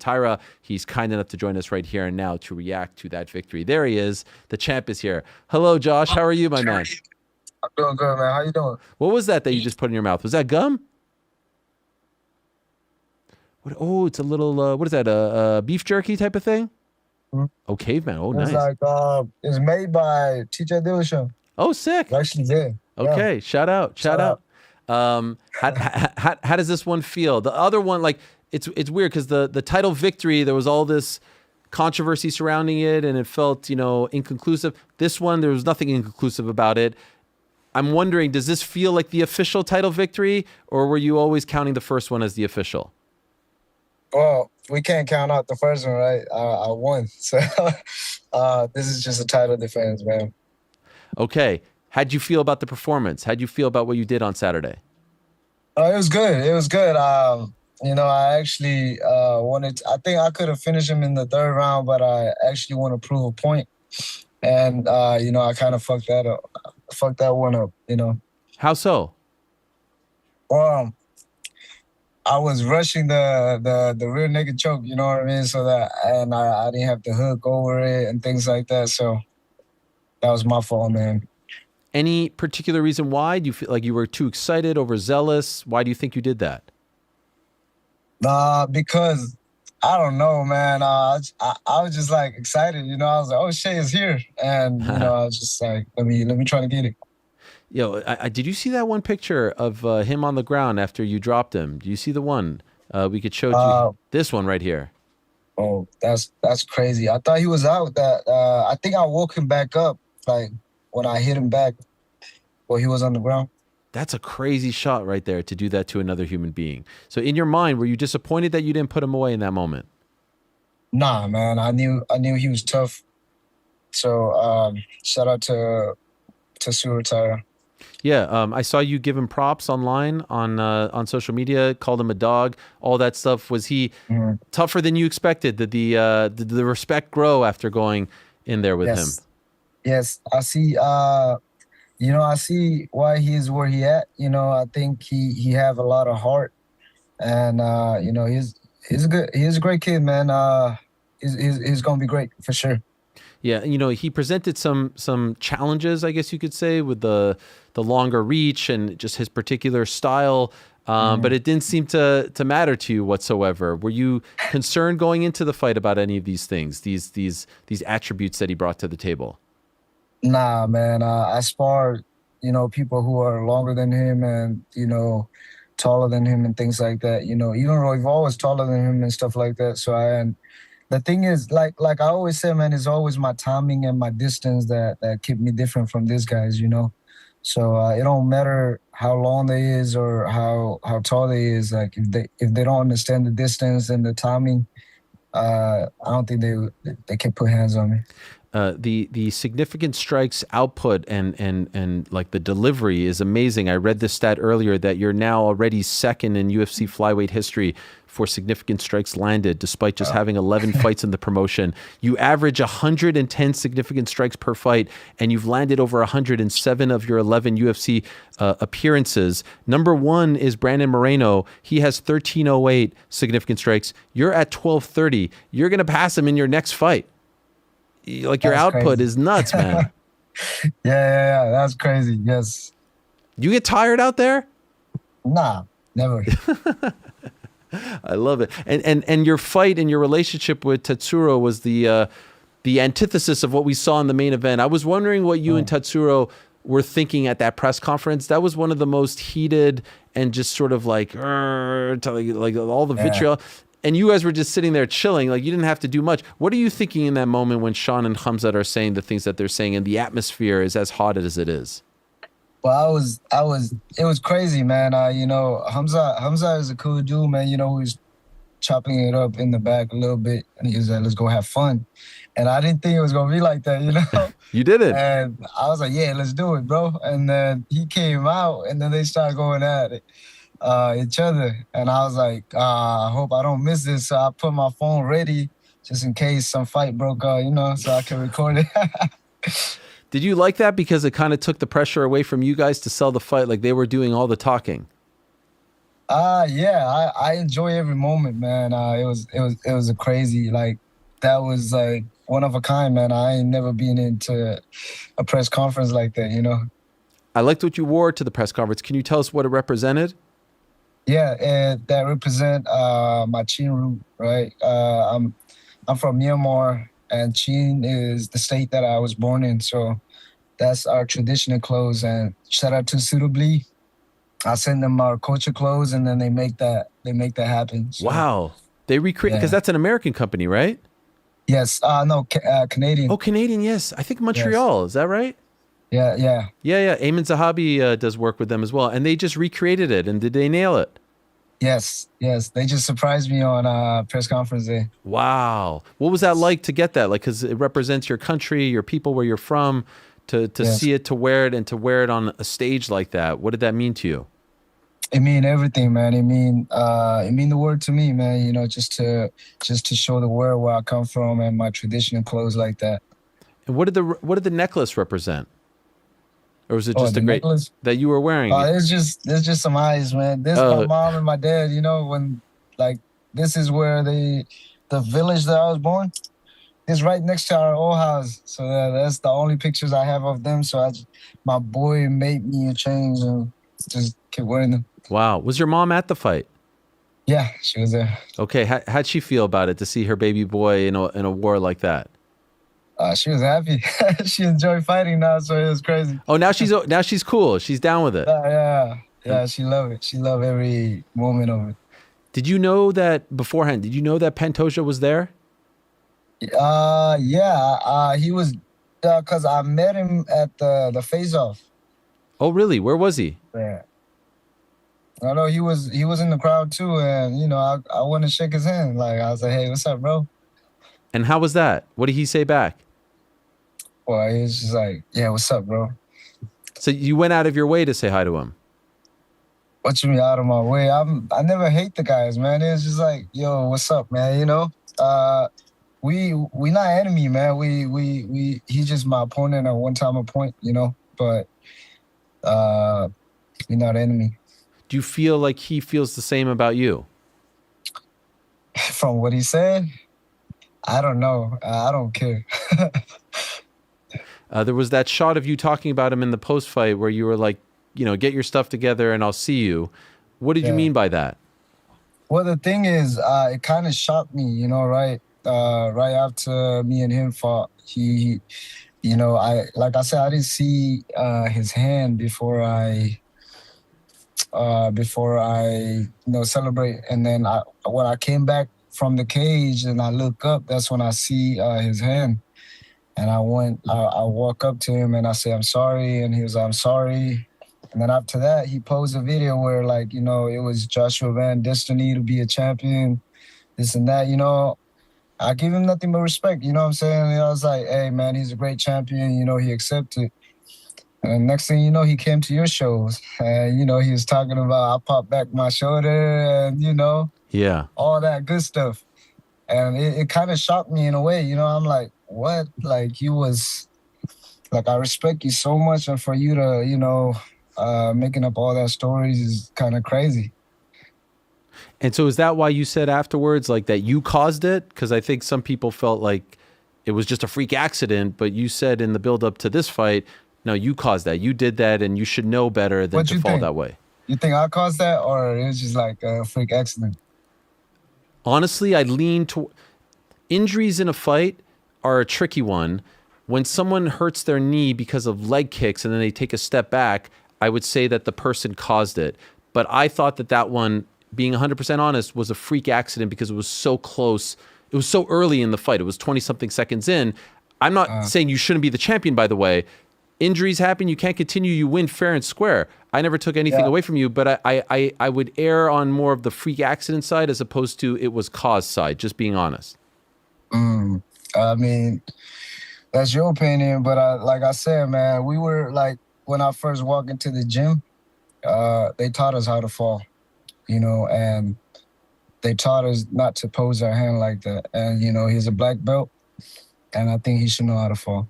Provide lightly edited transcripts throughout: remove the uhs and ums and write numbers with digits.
Tyra. He's kind enough to join us right here and now to react to that victory. There he is. The champ is here. Hello, Josh. How are you, my man? I'm doing good, man. How you doing? What was that you just put in your mouth? Was that gum? What, oh, it's a little, what is that, beef jerky type of thing? Mhm. Oh, caveman. Oh, It's nice. like it's made by TJ Dillashaw. Oh, sick. Actually, yeah, yeah. Okay, shout out, shout Shout out. out. How does this one feel? The other one, like it's weird because the title victory, there was all this controversy surrounding it, and it felt inconclusive. This one, there was nothing inconclusive about it. I'm wondering, does this feel like the official title victory, or were you always counting the first one as the official? Well, we can't count out the first one, right? I won, so this is just a title defense, man. Okay, how'd you feel about the performance? How'd you feel about what you did on Saturday? It was good. It was good. I actually wanted. I think I could have finished him in the third round, but I actually want to prove a point, and I kind of fucked that up. Fucked that one up. How so? Um, I was rushing the rear naked choke, you know what I mean? So that and I didn't have to hook over it and things like that. So that was my fault, man. Any particular reason why? Do you feel like you were too excited, overzealous? Why do you think you did that? Because I don't know, man. I was just like excited, I was like, oh Shay is here. And I was just like, let me try to get it. Did you see that one picture of him on the ground after you dropped him? Do you see the one? We could show it to you. Uh This one right here. oh, that's crazy. I thought he was out. That I think I woke him back up, like when I hit him back while he was on the ground. That's a crazy shot right there to do that to another human being. So in your mind, were you disappointed that you didn't put him away in that moment? Nah, man. I knew he was tough. So shout out to Suratara. Yeah, I saw you give him props online on social media, called him a dog, all that stuff. Was he Mhm. tougher than you expected? Did the respect grow after going in there with him? Yes, yes. I see why he is where he at. I think he have a lot of heart, and he's a great kid, man. He's gonna be great for sure. Yeah, he presented some challenges, I guess you could say, with the longer reach and just his particular style. But Mhm. it didn't seem to matter to you whatsoever. Were you concerned going into the fight about any of these things, these attributes that he brought to the table? Nah, man. I sparred, people who are longer than him and taller than him and things like that. Even Royval was taller than him and stuff like that. So and the thing is, like I always say, man, it's always my timing and my distance that keep me different from these guys. So it don't matter how long they is or how tall they is. Like if they don't understand the distance and the timing, I don't think they can put hands on me. The significant strikes output and like the delivery is amazing. I read this stat earlier that you're now already second in UFC flyweight history for significant strikes landed, despite just having 11 fights in the promotion. You average 110 significant strikes per fight, and you've landed over 107 of your 11 UFC appearances. Number one is Brandon Moreno. He has 1308 significant strikes. You're at 1230. You're going to pass him in your next fight. Like your That's output crazy. is nuts, man. Yeah. That's crazy. Yes. You get tired out there? Nah, never. I love it. And your fight and your relationship with Tatsuro was the antithesis of what we saw in the main event. I was wondering what you and Mm. Tatsuro were thinking at that press conference. That was one of the most heated and just sort of like like all the Yeah. vitriol. And you guys were just sitting there chilling, like you didn't have to do much. What are you thinking in that moment when Sean and Hamzat are saying the things that they're saying and the atmosphere is as hot as it is? Well, it was crazy, man. Hamza is a cool dude, man. He's chopping it up in the back a little bit, and he was like, "Let's go have fun." And I didn't think it was gonna be like that. You did it. And I was like, "Yeah, let's do it, bro." And then he came out, and then they started going at it, each other, and I was like, "I hope I don't miss this." So I put my phone ready just in case some fight broke out, so I can record it. Did you like that because it kind of took the pressure away from you guys to sell the fight, like they were doing all the talking? Yeah, I enjoy every moment, man. It was a crazy, like, that was like one of a kind, man. I ain't never been into a press conference like that, you know. I liked what you wore to the press conference. Can you tell us what it represented? Yeah, and that represent my Chin root, right? I'm from Myanmar, and Chin is the state that I was born in. So that's our traditional clothes. And shout out to Suitably. I send them our culture clothes, and then they make that happen. So Wow. They recreate because yeah, that's an American company, right? yes, no, Oh, Canadian. Canadian, yes. I think Yes, Montreal. Is that right? yeah, yeah, Yeah, yeah. Eamon Zahabi does work with them as well. And they just recreated it. And did they nail it? yes, yes. They just surprised me on press conference day. Wow. What was that like to get that? Like, because it represents your country, your people, where you're from, to Yes. see it, to wear it, and to wear it on a stage like that. What did that mean to you? It mean everything, man. It mean the word to me, man. You know, just to show the world where I come from and my traditional clothes like that. And what did the necklace represent? Or was it Oh, just a the great necklace. that you were wearing it? It's just some eyes, man. This my Uh, mom and my dad. You know, when like this is where the village that I was born is right next to our old house. So that's the only pictures I have of them. So my boy made me a change and just keep wearing them. wow. Was your mom at the fight? Yeah, she was there. Okay. How'd she feel about it to see her baby boy in a war like that? She was happy. She enjoyed fighting now, so it was crazy. Oh, now she's cool. She's down with it. Yeah, And yeah, she loved it. She loved every moment of it. did you know that beforehand? Did you know that Pantoja was there? Yeah, he was, cause I met him at the face off. Oh, really? Where was he? Yeah, I know he was in the crowd too, and I want to shake his hand. Like I was like, hey, what's up, bro? And how was that? What did he say back? Well, he was just like, yeah, what's up, bro? So you went out of your way to say hi to him. What you mean out of my way? I never hate the guys, man. It's just like, yo, what's up, man? Uh, we not enemy, man. He's just my opponent at one time a point, but uh we not enemy. Do you feel like he feels the same about you? From what he said, I don't know. I don't care. There was that shot of you talking about him in the post fight where you were like, get your stuff together and I'll see you. What did you Yeah. mean by that? Well, the thing is, it kind of shocked me, right? Right after me and him fought, I like I said, I didn't see his hand before I celebrate, and then when I came back from the cage and I look up, that's when I see his hand, and I walk up to him and I say I'm sorry, and he was like, I'm sorry. And then after that, he posed a video where, like, it was Joshua Van Destiny to be a champion, this and that. I give him nothing but respect. You know what I'm saying? And I was like, hey, man, he's a great champion. He accepted. And next thing you know, he came to your shows. And, he was talking about I popped back my shoulder and, Yeah. all that good stuff. And it kind of shocked me in a way. I'm like, what? Like, he was like, I respect you so much. And for you to, making up all that stories is kind of crazy. And so is that why you said afterwards, like that you caused it? Because I think some people felt like it was just a freak accident, but you said in the build up to this fight, no, you caused that. You did that, and you should know better than What to you fall think? that way. You think I caused that, or it was just like a freak accident? Honestly, I lean to injuries in a fight are a tricky one. When someone hurts their knee because of leg kicks and then they take a step back, I would say that the person caused it. But I thought that one, being 100% honest, was a freak accident because it was so close. It was so early in the fight. It was 20 something seconds in. I'm not saying you shouldn't be the champion, by the way. Injuries happen. You can't continue. You win fair and square. I never took anything Yeah. away from you, but I would err on more of the freak accident side as opposed to it was caused side, just being honest. I mean, that's your opinion, but like I said, man, we were like when I first walked into the gym, they taught us how to fall, and they taught us not to pose our hand like that. And he's a black belt, and I think he should know how to fall.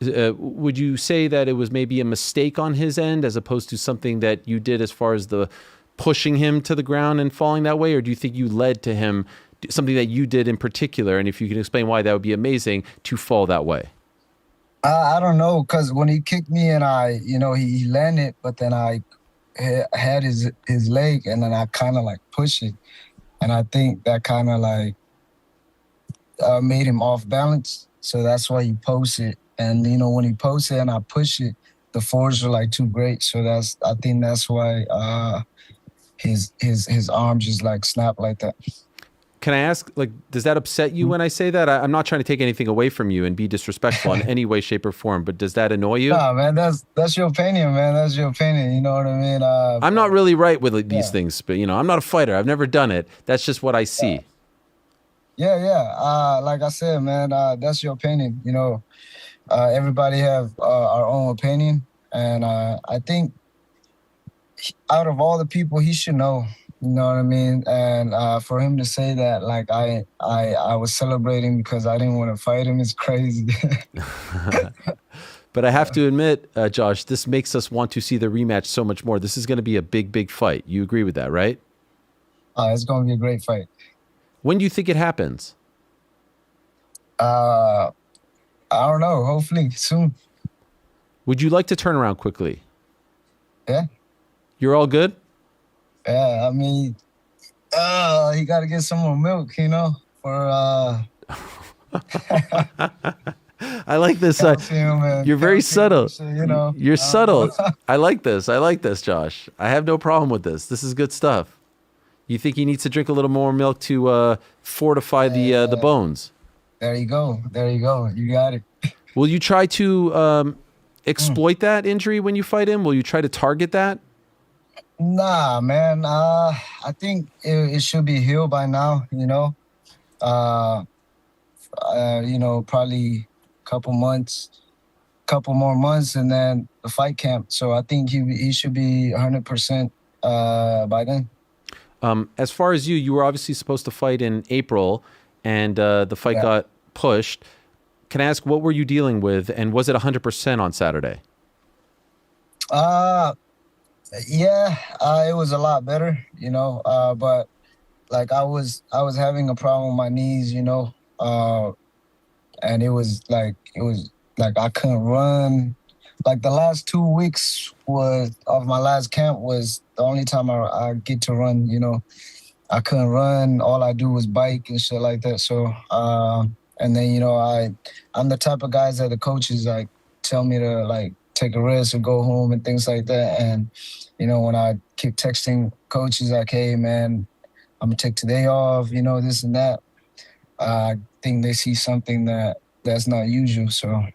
Would you say that it was maybe a mistake on his end as opposed to something that you did as far as the pushing him to the ground and falling that way, or do you think you led to him, something that you did in particular, and if you can explain why, that would be amazing, to fall that way? I don't know, cause when he kicked me and he landed, but then I had his leg, and then I kind of like pushed it, and I think that kind of like made him off balance. So that's why he posted. And when he posted and I pushed it, the force were like too great. So I think that's why his arm just like snapped like that. Can I ask, like, does that upset you when I say that? I'm not trying to take anything away from you and be disrespectful in any way, shape, or form, but does that annoy you? Nah, man, that's your opinion, man. That's your opinion. You know what I mean? I'm not really right with these Yeah, things, but I'm not a fighter. I've never done it. That's just what I see. yeah. Like I said, man, that's your opinion. Everybody have our own opinion, and I think out of all the people, he should know. You know what I mean? And for him to say that, like I was celebrating because I didn't want to fight him, is crazy. But I have to admit, Josh, this makes us want to see the rematch so much more. This is going to be a big, big fight. You agree with that, right? It's gonna be a great fight. When do you think it happens? Uh, I don't know. Hopefully soon. Would you like to turn around quickly? Yeah, You're all good? yeah. I mean, he got to get some more milk, for I like this. calcium and You're very calcium subtle. and shit. You're I don't know. subtle. I like this. I like this, Josh. I have no problem with this. This is good stuff. You think he needs to drink a little more milk to fortify the Yeah, bones? there you go. There you go. You got it. Will you try to Mm. exploit that injury when you fight him? Will you try to target that? Nah, man. I think it should be healed by now. Uh, probably couple more months, and then the fight camp. So I think he should be 100% by then. As far as you were obviously supposed to fight in April, and the fight Yeah. got pushed. Can I ask, what were you dealing with, and was it 100% on Saturday? Uh, yeah. It was a lot better. But like I was having a problem with my knees. And it was like I couldn't run. Like the last 2 weeks was of my last camp was the only time I get to run. I couldn't run. All I do was bike and shit like that. So and then I'm the type of guys that the coaches like tell me to like take a rest or go home and things like that. And when I keep texting coaches like, hey man, I'm gonna take today off, this and that. I think they see something that's not usual. So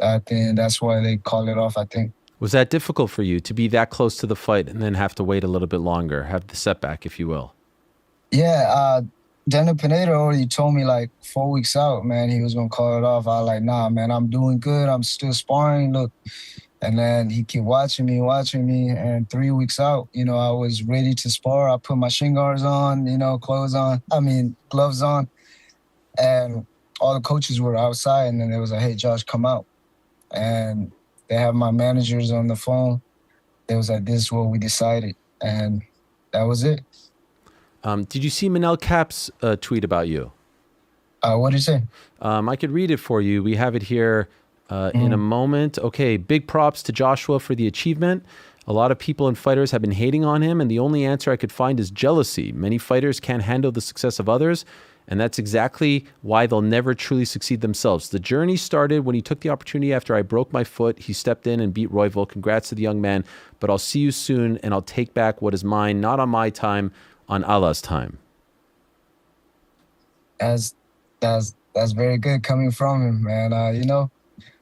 I think that's why they call it off, I think. Was that difficult for you to be that close to the fight and then have to wait a little bit longer, have the setback, if you will? Yeah, Daniel Pineda already told me like 4 weeks out, man, he was gonna call it off. I was like, nah, man, I'm doing good. I'm still sparring. Look. And then he kept watching me. And 3 weeks out, I was ready to spar. I put my shin guards on, gloves on. And all the coaches were outside. And then they was like, hey, Josh, come out. And they have my managers on the phone. They was like, this is what we decided. And that was it. Did you see Manel Cap's tweet about you? What did you say? I could read it for you. We have it here in a Mhm. moment. Okay, big props to Joshua for the achievement. A lot of people and fighters have been hating on him, and the only answer I could find is jealousy. Many fighters can't handle the success of others, and that's exactly why they'll never truly succeed themselves. The journey started when he took the opportunity after I broke my foot. He stepped in and beat Royval. Congrats to the young man, but I'll see you soon, and I'll take back what is mine, not on my time, on Allah's time. That's that's very good coming from him, man.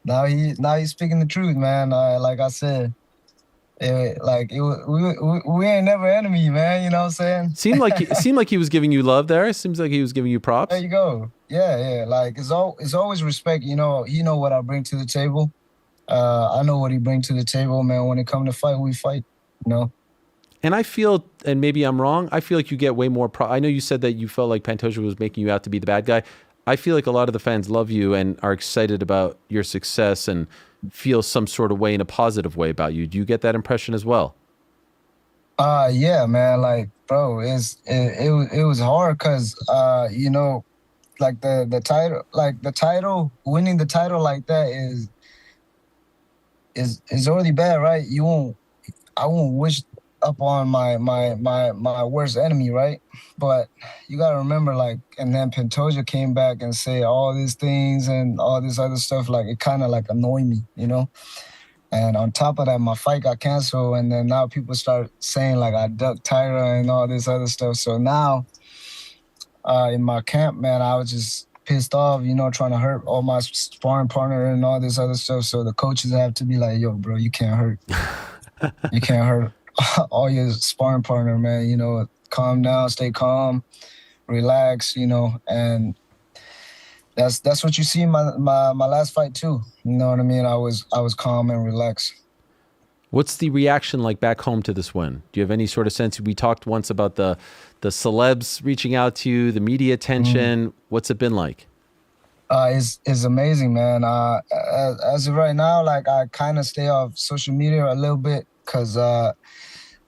Now he's speaking the truth, man. Like I said, we ain't never enemy, man. You know what I'm saying? It seemed like he was giving you love there. It seems like he was giving you There props. you go. Yeah, yeah. Like it's always respect. He know what I bring to the table. I know what he bring to the table, man. When it come to fight, we fight. You know. And I feel, and maybe I'm wrong, I feel like you get way more I know you said that you felt like Pantoja was making you out to be the bad guy. I feel like a lot of the fans love you and are excited about your success and feel some sort of way in a positive way about you. Do you get that impression as well? Yeah, man. Like, bro, it was hard because like the title, winning the title like that is already bad, right? I won't wish upon my worst enemy, right? But you gotta remember, like, and then Pantoja came back and say all these things and all this other stuff. Like, it kind of like annoyed me, you know. And on top of that, my fight got canceled, and then now people start saying like I ducked Tyra and all this other stuff. So now, in my camp, man, I was just pissed off, trying to hurt all my sparring partner and all this other stuff. So the coaches have to be like, "Yo, bro, you can't hurt all your sparring partner, man. Calm down, stay calm, relax, and that's what you see in my last fight too. You know what I mean? I was calm and relaxed. What's the reaction like back home to this win? Do you have any sort of sense? We talked once about the celebs reaching out to you, the media attention. What's it been like? It's amazing, man. As of right now, like I kind of stay off social media a little bit because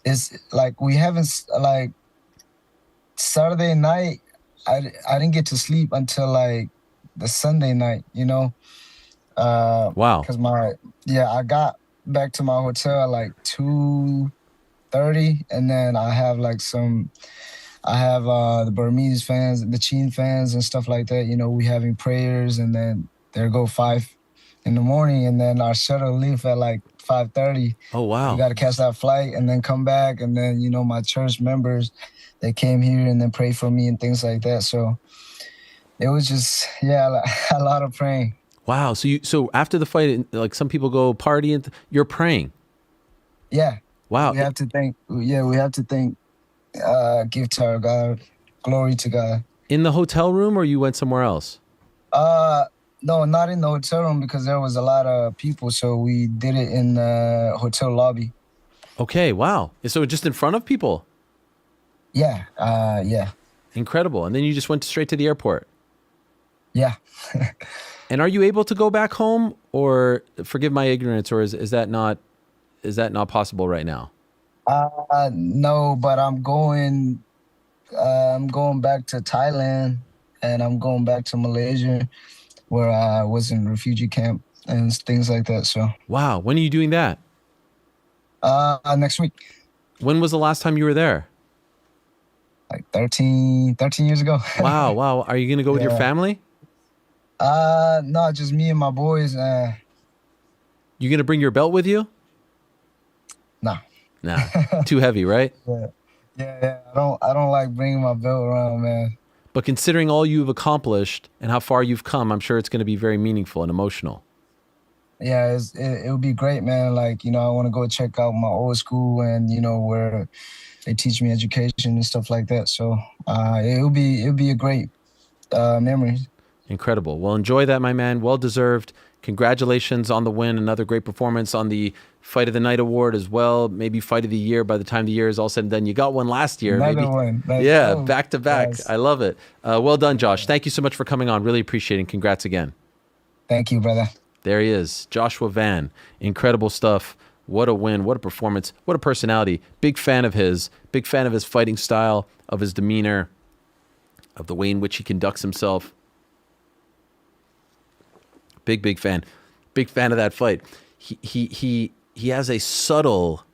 it's like we haven't like Saturday night. I didn't get to sleep until like the Sunday night, Wow. because I got back to my hotel at like 2:30, and then I have the Burmese fans, the Chin fans, and stuff like that. We having prayers, and then there go 5 in the morning, and then our shuttle leave at like 5:30. Oh, We wow. got to catch that flight and then come back, and then my church members, they came here and then prayed for me and things like that. So it was just a lot of praying. Wow. So after the fight, like some people go party and you're praying. Yeah, Wow. we have to thank. Yeah, we have to thank. Give to our God, glory to God. In the hotel room or you went somewhere else? Uh, no, not in the hotel room because there was a lot of people, so we did it in the hotel lobby. Okay. Wow. So just in front of people? Yeah, yeah, Incredible. And then you just went straight to the airport. yeah. And are you able to go back home, or forgive my ignorance, or is that not possible right now? No, but I'm going. I'm going back to Thailand, and I'm going back to Malaysia, where I was in refugee camp and things like that. So, Wow. When are you doing that? next week, When was the last time you were there? like 13 years ago. Wow. Wow. Are you going to go with your Yeah. family? No, just me and my boys. You going to bring your belt with you? Nah. Nah. Too heavy, right? Yeah. Yeah. I don't like bringing my belt around, man. But considering all you've accomplished and how far you've come, I'm sure it's going to be very meaningful and emotional. Yeah, it would be great, man. Like, I want to go check out my old school and, where they teach me education and stuff like that. So, it'll be a great memory. Incredible. Well, enjoy that, my man. Well deserved. Congratulations on the win. Another great performance on the Fight of the Night award as well. Maybe Fight of the Year by the time the year is all said and done. You got one last year. Another Maybe. one. Let's Yeah, go. back to back. Yes. I love it. Well done, Josh. Thank you so much for coming on. Really appreciate it. Congrats again. Thank you, brother. There he is, Joshua Van. Incredible stuff. What a win. What a performance. What a personality. Big fan of his. Big fan of his fighting style, of his demeanor, of the way in which he conducts himself. Big fan. Big fan of that fight. He has a subtle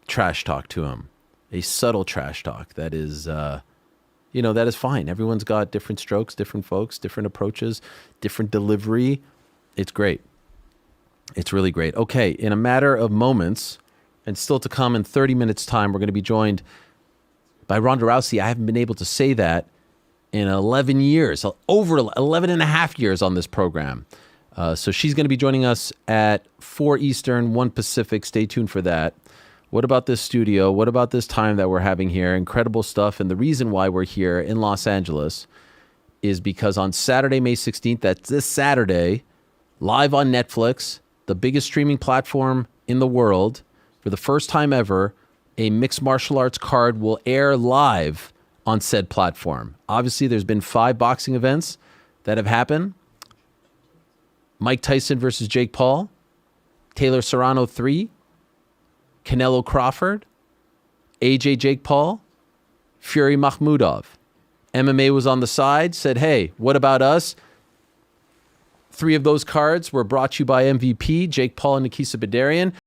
trash talk to him. A subtle trash talk that is that is fine. Everyone's got different strokes, different folks, different approaches, different delivery. It's great. It's really great. Okay, in a matter of moments, and still to come in 30 minutes' time, we're going to be joined by Ronda Rousey. I haven't been able to say that in 11 years, over 11 and a half years on this program. So she's going to be joining us at 4 Eastern, 1 Pacific. Stay tuned for that. What about this studio? What about this time that we're having here? Incredible stuff. And the reason why we're here in Los Angeles is because on Saturday, May 16th, that's this Saturday, live on Netflix, the biggest streaming platform in the world, for the first time ever, a mixed martial arts card will air live on said platform. Obviously, there's been 5 boxing events that have happened. Mike Tyson versus Jake Paul, Taylor Serrano 3, Canelo Crawford, AJ Jake Paul, Fury Makhmudov. MMA was on the side, said, hey, what about us? 3 of those cards were brought to you by MVP, Jake Paul and Nikisa Bedarian.